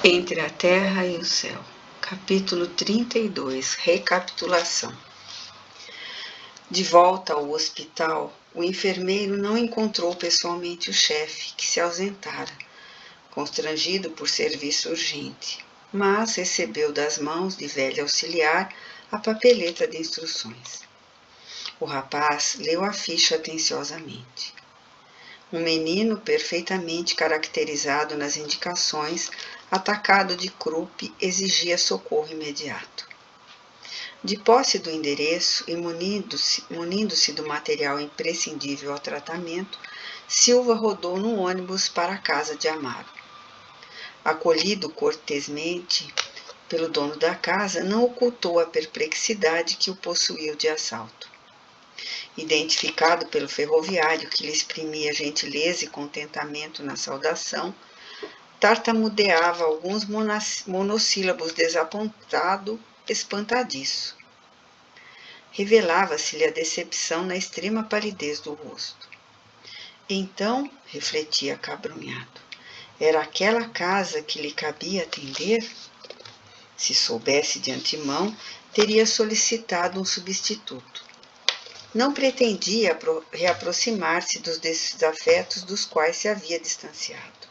Entre a terra e o céu. Capítulo 32. Recapitulação. De volta ao hospital, o enfermeiro não encontrou pessoalmente o chefe, que se ausentara, constrangido por serviço urgente, mas recebeu das mãos de velho auxiliar a papeleta de instruções. O rapaz leu a ficha atenciosamente. Um menino perfeitamente caracterizado nas indicações, atacado de croup, exigia socorro imediato. De posse do endereço e munindo-se do material imprescindível ao tratamento, Silva rodou no ônibus para a casa de Amaro. Acolhido cortesmente pelo dono da casa, não ocultou a perplexidade que o possuiu de assalto. Identificado pelo ferroviário, que lhe exprimia gentileza e contentamento na saudação, tartamudeava alguns monossílabos desapontado, espantadiço. Revelava-se-lhe a decepção na extrema palidez do rosto. Então, refletia acabrunhado, era aquela casa que lhe cabia atender? Se soubesse de antemão, teria solicitado um substituto. Não pretendia reaproximar-se dos desafetos dos quais se havia distanciado.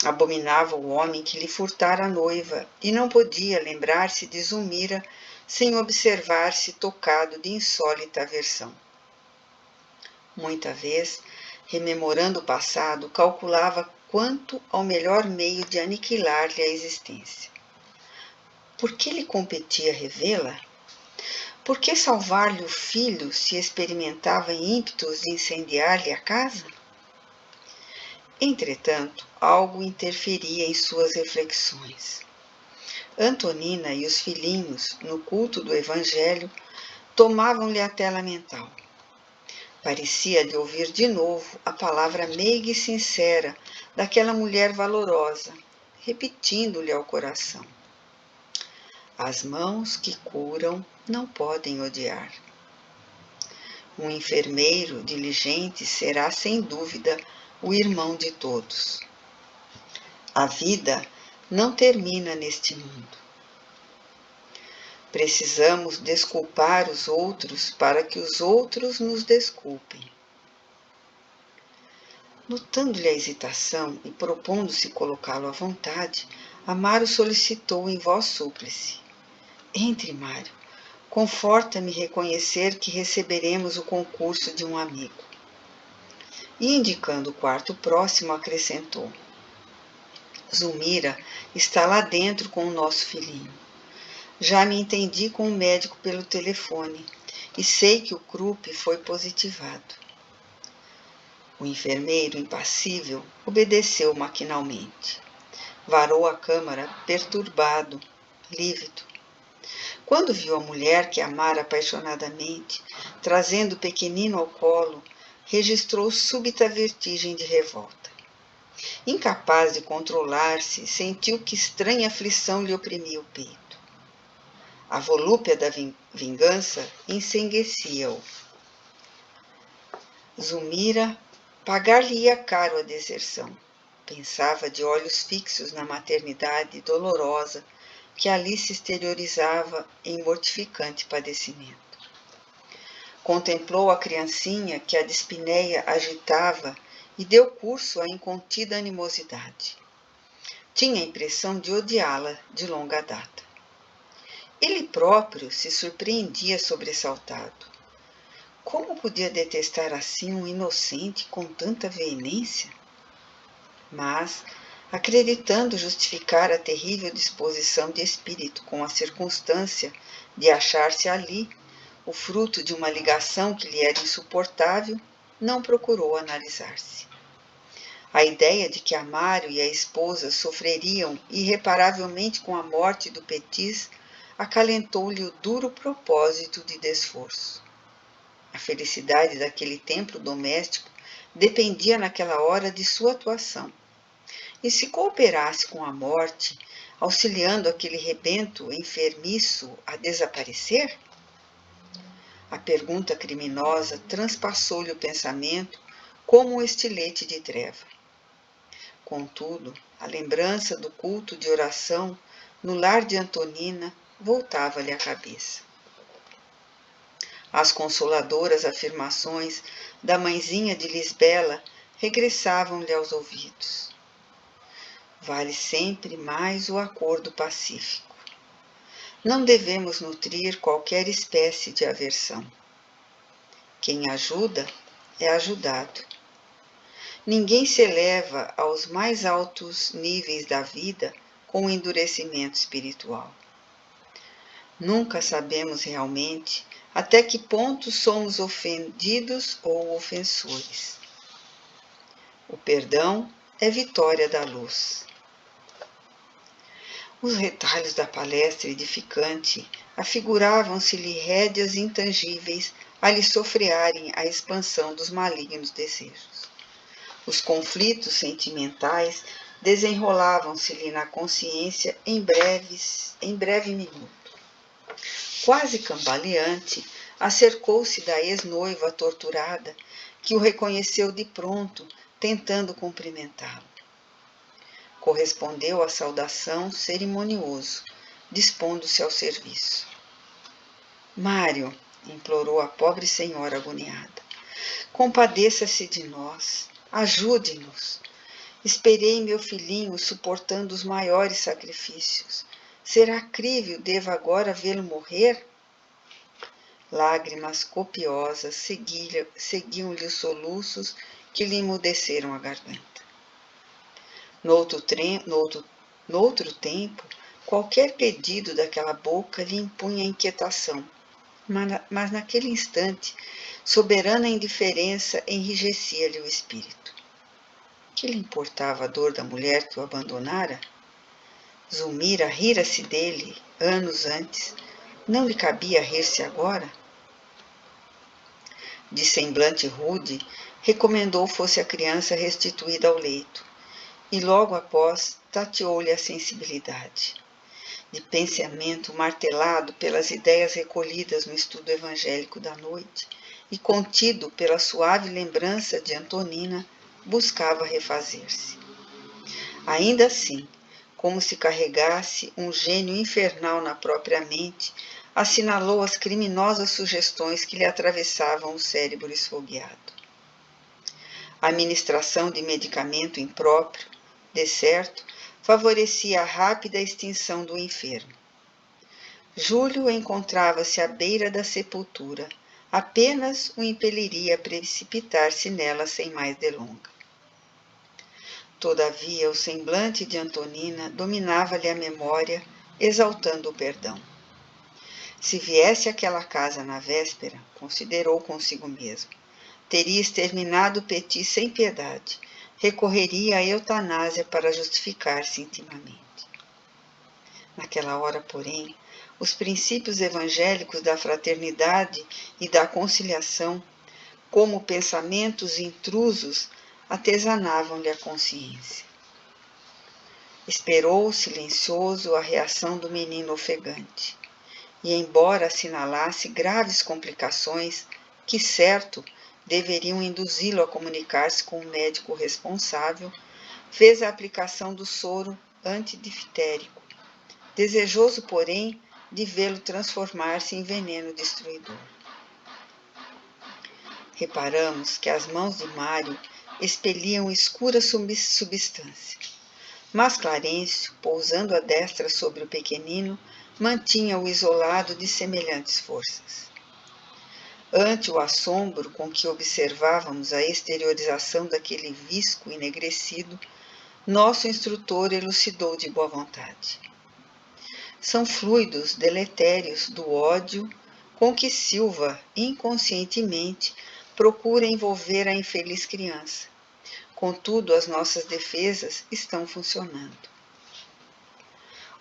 Abominava o homem que lhe furtara a noiva e não podia lembrar-se de Zulmira sem observar-se tocado de insólita aversão. Muita vez, rememorando o passado, calculava quanto ao melhor meio de aniquilar-lhe a existência. Por que lhe competia revê-la? Por que salvar-lhe o filho se experimentava ímpetos de incendiar-lhe a casa? Entretanto, algo interferia em suas reflexões. Antonina e os filhinhos, no culto do Evangelho, tomavam-lhe a tela mental. Parecia-lhe ouvir de novo a palavra meiga e sincera daquela mulher valorosa, repetindo-lhe ao coração: as mãos que curam não podem odiar. Um enfermeiro diligente será, sem dúvida, o irmão de todos. A vida não termina neste mundo. Precisamos desculpar os outros para que os outros nos desculpem. Notando-lhe a hesitação e propondo-se colocá-lo à vontade, Amaro solicitou em voz súplice: entre, Mário. Conforta-me reconhecer que receberemos o concurso de um amigo. E, indicando o quarto próximo, acrescentou: Zulmira está lá dentro com o nosso filhinho. Já me entendi com o médico pelo telefone e sei que o croup foi positivado. O enfermeiro, impassível, obedeceu maquinalmente. Varou a câmara, perturbado, lívido. Quando viu a mulher que amara apaixonadamente, trazendo o pequenino ao colo, registrou súbita vertigem de revolta. Incapaz de controlar-se, sentiu que estranha aflição lhe oprimia o peito. A volúpia da vingança ensenguecia-o. Zulmira pagar-lhe-ia caro a deserção. Pensava de olhos fixos na maternidade dolorosa que ali se exteriorizava em mortificante padecimento. Contemplou a criancinha que a dispneia agitava e deu curso à incontida animosidade. Tinha a impressão de odiá-la de longa data. Ele próprio se surpreendia sobressaltado. Como podia detestar assim um inocente com tanta veemência? Mas, acreditando justificar a terrível disposição de espírito com a circunstância de achar-se ali, o fruto de uma ligação que lhe era insuportável, não procurou analisar-se. A ideia de que Amaro e a esposa sofreriam irreparavelmente com a morte do Petis acalentou-lhe o duro propósito de desforço. A felicidade daquele templo doméstico dependia naquela hora de sua atuação. E se cooperasse com a morte, auxiliando aquele rebento enfermiço a desaparecer? A pergunta criminosa transpassou-lhe o pensamento como um estilete de treva. contudo, a lembrança do culto de oração no lar de Antonina voltava-lhe à cabeça. As consoladoras afirmações da mãezinha de Lisbela regressavam-lhe aos ouvidos. Vale sempre mais o acordo pacífico. Não devemos nutrir qualquer espécie de aversão. Quem ajuda é ajudado. Ninguém se eleva aos mais altos níveis da vida com o endurecimento espiritual. Nunca sabemos realmente até que ponto somos ofendidos ou ofensores. O perdão é vitória da luz. Os retalhos da palestra edificante afiguravam-se-lhe rédeas intangíveis a lhe sofrearem a expansão dos malignos desejos. Os conflitos sentimentais desenrolavam-se-lhe na consciência em breve minuto. Quase cambaleante, acercou-se da ex-noiva torturada, que o reconheceu de pronto, tentando cumprimentá-lo. Correspondeu à saudação cerimonioso, dispondo-se ao serviço. Mário, implorou a pobre senhora agoniada, compadeça-se de nós, ajude-nos. Esperei meu filhinho suportando os maiores sacrifícios. Será crível devo agora vê-lo morrer? Lágrimas copiosas seguiam-lhe os soluços que lhe emudeceram a garganta. No outro tempo, qualquer pedido daquela boca lhe impunha inquietação, mas naquele instante, soberana indiferença enrijecia-lhe o espírito. Que lhe importava a dor da mulher que o abandonara? Zulmira rira-se dele anos antes. Não lhe cabia rir-se agora? De semblante rude, recomendou fosse a criança restituída ao leito, e logo após tateou-lhe a sensibilidade. De pensamento martelado pelas ideias recolhidas no estudo evangélico da noite e contido pela suave lembrança de Antonina, buscava refazer-se. Ainda assim, como se carregasse um gênio infernal na própria mente, assinalou as criminosas sugestões que lhe atravessavam o cérebro esfogueado. A administração de medicamento impróprio, de certo, favorecia a rápida extinção do enfermo. Júlio encontrava-se à beira da sepultura, apenas o impeliria a precipitar-se nela sem mais delonga. Todavia, o semblante de Antonina dominava-lhe a memória, exaltando o perdão. Se viesse àquela casa na véspera, considerou consigo mesmo, teria exterminado o Petit sem piedade, recorreria à eutanásia para justificar-se intimamente. Naquela hora, porém, os princípios evangélicos da fraternidade e da conciliação, como pensamentos intrusos, atesanavam-lhe a consciência. Esperou silencioso a reação do menino ofegante, e embora assinalasse graves complicações que, certo, deveriam induzi-lo a comunicar-se com o médico responsável, fez a aplicação do soro antidiftérico, desejoso, porém, de vê-lo transformar-se em veneno destruidor. Reparamos que as mãos de Mário expeliam escura substância, mas Clarencio, pousando a destra sobre o pequenino, mantinha-o isolado de semelhantes forças. Ante o assombro com que observávamos a exteriorização daquele visco enegrecido, nosso instrutor elucidou de boa vontade. São fluidos deletérios do ódio com que Silva, inconscientemente, procura envolver a infeliz criança. Contudo, as nossas defesas estão funcionando.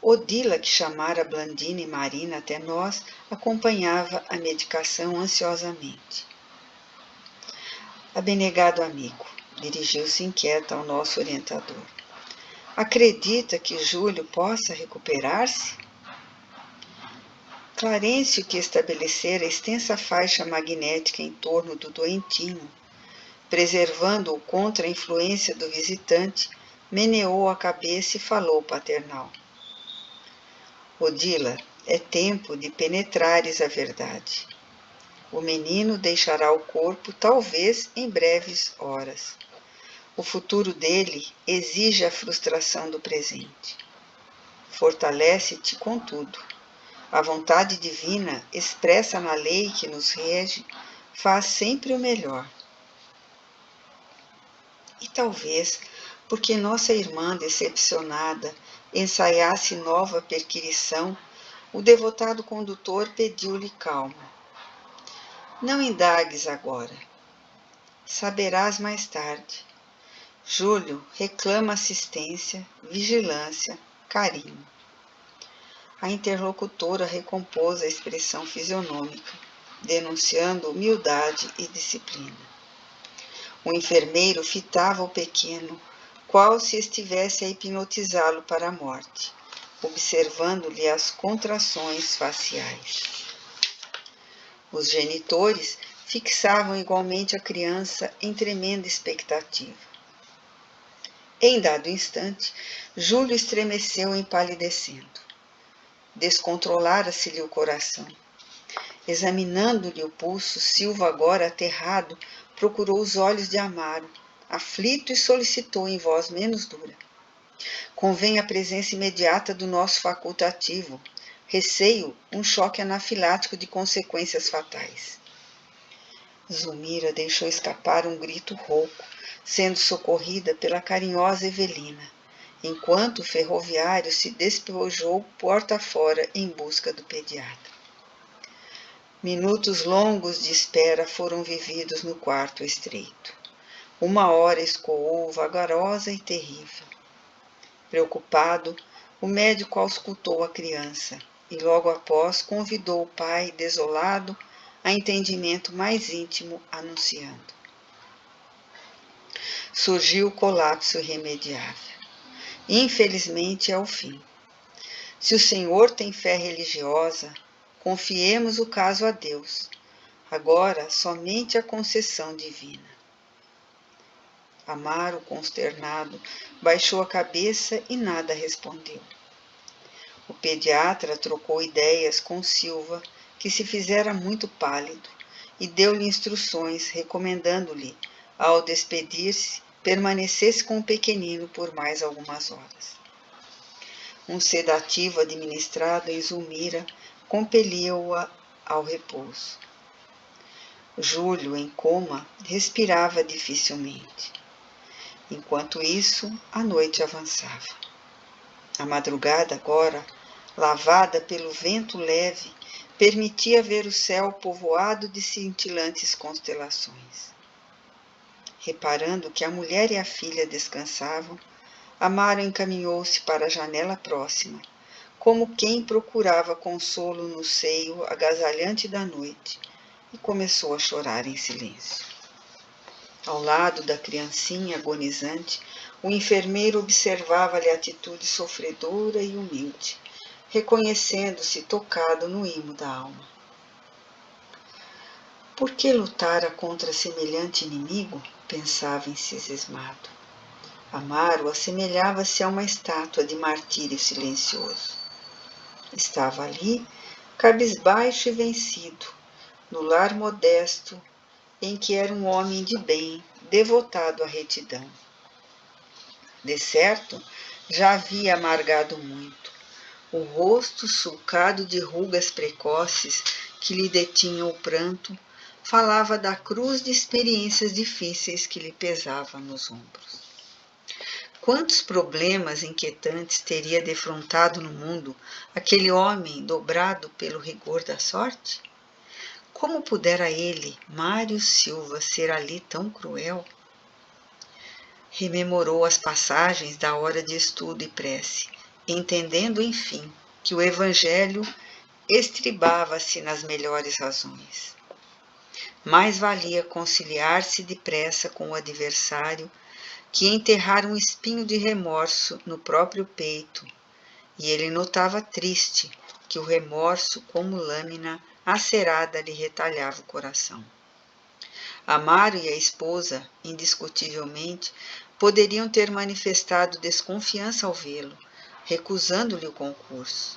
Odila, que chamara Blandina e Marina até nós, acompanhava a medicação ansiosamente. Abnegado amigo, dirigiu-se inquieta ao nosso orientador. Acredita que Júlio possa recuperar-se? Clarencio, que estabelecera extensa faixa magnética em torno do doentinho, preservando-o contra a influência do visitante, meneou a cabeça e falou paternal. Odila, é tempo de penetrares a verdade. O menino deixará o corpo talvez em breves horas. O futuro dele exige a frustração do presente. Fortalece-te, contudo. A vontade divina, expressa na lei que nos rege, faz sempre o melhor. E talvez, porque nossa irmã decepcionada ensaiasse nova perquirição, o devotado condutor pediu-lhe calma. Não indagues agora. Saberás mais tarde. Júlio reclama assistência, vigilância, carinho. A interlocutora recompôs a expressão fisionômica, denunciando humildade e disciplina. O enfermeiro fitava o pequeno, qual se estivesse a hipnotizá-lo para a morte, observando-lhe as contrações faciais. Os genitores fixavam igualmente a criança em tremenda expectativa. Em dado instante, Júlio estremeceu empalidecendo. Descontrolara-se-lhe o coração. Examinando-lhe o pulso, Silva, agora aterrado, procurou os olhos de Amaro, aflito, e solicitou em voz menos dura. Convém a presença imediata do nosso facultativo. Receio um choque anafilático de consequências fatais. Zulmira deixou escapar um grito rouco, sendo socorrida pela carinhosa Evelina, enquanto o ferroviário se despojou porta fora em busca do pediatra. Minutos longos de espera foram vividos no quarto estreito. 1 hora escoou vagarosa e terrível. Preocupado, o médico auscultou a criança e logo após convidou o pai, desolado, a entendimento mais íntimo, anunciando. Surgiu o colapso irremediável. Infelizmente é o fim. Se o Senhor tem fé religiosa, confiemos o caso a Deus. Agora, somente a concessão divina. Amaro, consternado, baixou a cabeça e nada respondeu. O pediatra trocou ideias com Silva, que se fizera muito pálido, e deu-lhe instruções, recomendando-lhe, ao despedir-se, permanecesse com o pequenino por mais algumas horas. Um sedativo administrado em Zulmira compeliu-a ao repouso. Júlio, em coma, respirava dificilmente. Enquanto isso, a noite avançava. A madrugada agora, lavada pelo vento leve, permitia ver o céu povoado de cintilantes constelações. Reparando que a mulher e a filha descansavam, Amaro encaminhou-se para a janela próxima, como quem procurava consolo no seio agasalhante da noite, e começou a chorar em silêncio. Ao lado da criancinha agonizante, o enfermeiro observava-lhe a atitude sofredora e humilde, reconhecendo-se tocado no imo da alma. Por que lutara contra semelhante inimigo? Pensava encismado. Amaro assemelhava-se a uma estátua de martírio silencioso. Estava ali, cabisbaixo e vencido, no lar modesto em que era um homem de bem, devotado à retidão. De certo, já havia amargado muito. O rosto sulcado de rugas precoces que lhe detinham o pranto, falava da cruz de experiências difíceis que lhe pesava nos ombros. Quantos problemas inquietantes teria defrontado no mundo aquele homem dobrado pelo rigor da sorte? Como pudera ele, Mário Silva, ser ali tão cruel? Rememorou as passagens da hora de estudo e prece, entendendo, enfim, que o Evangelho estribava-se nas melhores razões. Mais valia conciliar-se depressa com o adversário que enterrar um espinho de remorso no próprio peito, e ele notava triste que o remorso, como lâmina acerada, lhe retalhava o coração. Amaro e a esposa, indiscutivelmente, poderiam ter manifestado desconfiança ao vê-lo, recusando-lhe o concurso.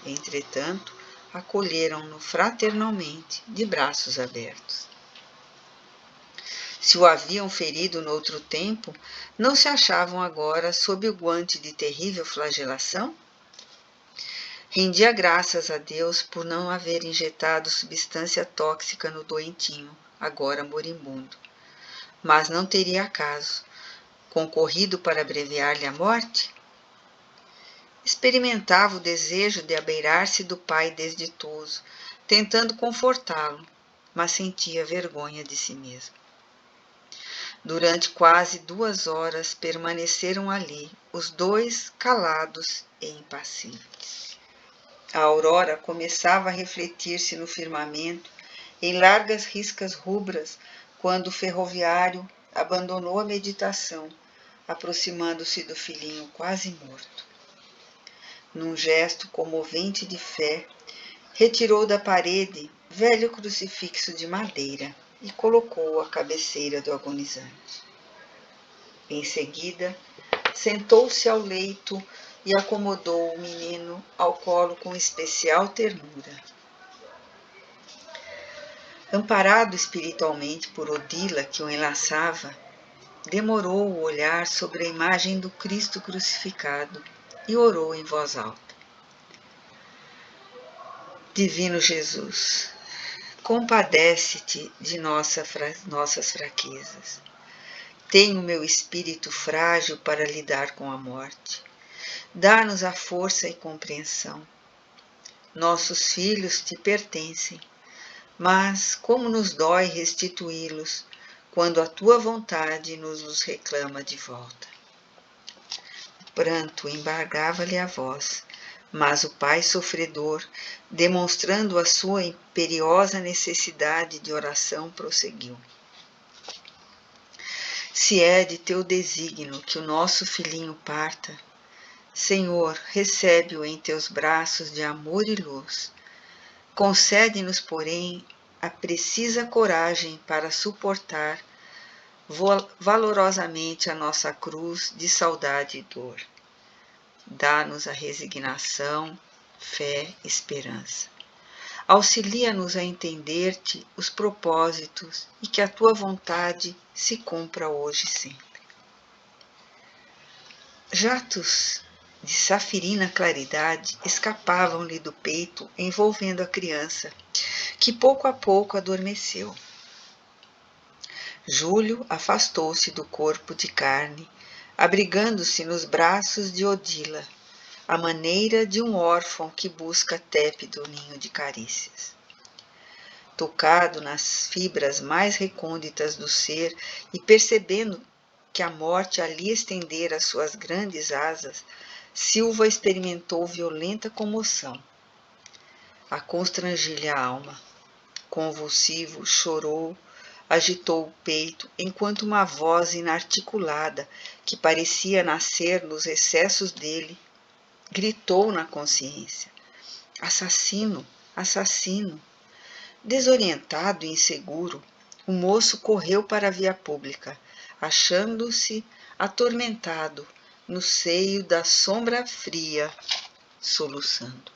Entretanto, acolheram-no fraternalmente, de braços abertos. Se o haviam ferido noutro tempo, não se achavam agora sob o guante de terrível flagelação? Rendia graças a Deus por não haver injetado substância tóxica no doentinho, agora moribundo. Mas não teria acaso concorrido para abreviar-lhe a morte? Experimentava o desejo de abeirar-se do pai desditoso, tentando confortá-lo, mas sentia vergonha de si mesmo. Durante quase 2 horas permaneceram ali, os dois calados e impassíveis. A aurora começava a refletir-se no firmamento em largas riscas rubras quando o ferroviário abandonou a meditação, aproximando-se do filhinho quase morto. Num gesto comovente de fé, retirou da parede velho crucifixo de madeira e colocou-o à cabeceira do agonizante. Em seguida, sentou-se ao leito e acomodou o menino ao colo com especial ternura. Amparado espiritualmente por Odila, que o enlaçava, demorou o olhar sobre a imagem do Cristo crucificado e orou em voz alta. Divino Jesus, compadece-te de nossas fraquezas. Tenho meu espírito frágil para lidar com a morte. Dá-nos a força e compreensão. Nossos filhos te pertencem, mas como nos dói restituí-los quando a tua vontade nos os reclama de volta. O pranto embargava-lhe a voz, mas o pai sofredor, demonstrando a sua imperiosa necessidade de oração, prosseguiu. Se é de teu desígnio que o nosso filhinho parta, Senhor, recebe-o em teus braços de amor e luz. Concede-nos, porém, a precisa coragem para suportar valorosamente a nossa cruz de saudade e dor. Dá-nos a resignação, fé, esperança. Auxilia-nos a entender-te os propósitos e que a tua vontade se cumpra hoje e sempre. Jatos de safirina claridade escapavam-lhe do peito, envolvendo a criança, que pouco a pouco adormeceu. Júlio afastou-se do corpo de carne, abrigando-se nos braços de Odila, à maneira de um órfão que busca tépido ninho de carícias. Tocado nas fibras mais recônditas do ser e percebendo que a morte ali estendera suas grandes asas, Silva experimentou violenta comoção. A constrangiu-lhe a alma. Convulsivo, chorou, agitou o peito, enquanto uma voz inarticulada, que parecia nascer nos excessos dele, gritou na consciência: assassino, assassino! Desorientado e inseguro, o moço correu para a via pública, achando-se atormentado no seio da sombra fria, soluçando.